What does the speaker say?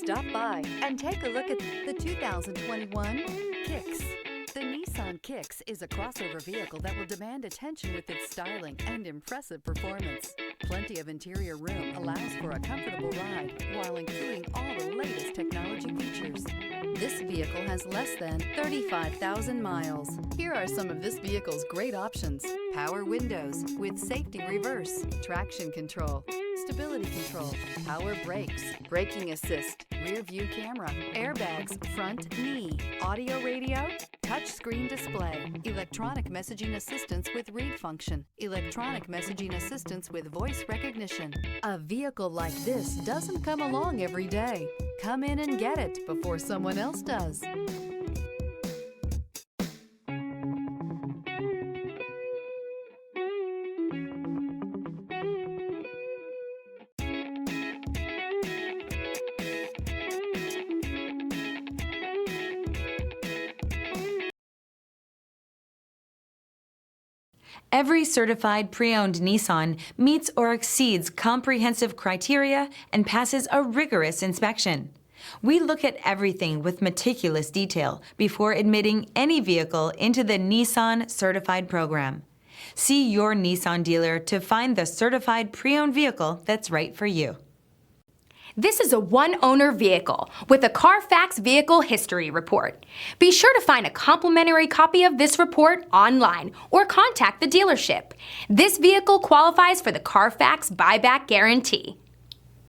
Stop by and take a look at the 2021 Kicks. The Nissan Kicks is a crossover vehicle that will demand attention with its styling and impressive performance. Plenty of interior room allows for a comfortable ride while including all the latest technology features. This vehicle has less than 35,000 miles. Here are some of this vehicle's great options: power windows with safety reverse, traction control, stability control, power brakes, braking assist, rear view camera, airbags, front knee, audio radio, touchscreen display, electronic messaging assistance with read function, electronic messaging assistance with voice recognition. A vehicle like this doesn't come along every day. Come in and get it before someone else does. Every certified pre-owned Nissan meets or exceeds comprehensive criteria and passes a rigorous inspection. We look at everything with meticulous detail before admitting any vehicle into the Nissan Certified program. See your Nissan dealer to find the certified pre-owned vehicle that's right for you. This is a one-owner vehicle with a Carfax Vehicle History Report. Be sure to find a complimentary copy of this report online or contact the dealership. This vehicle qualifies for the Carfax Buyback Guarantee.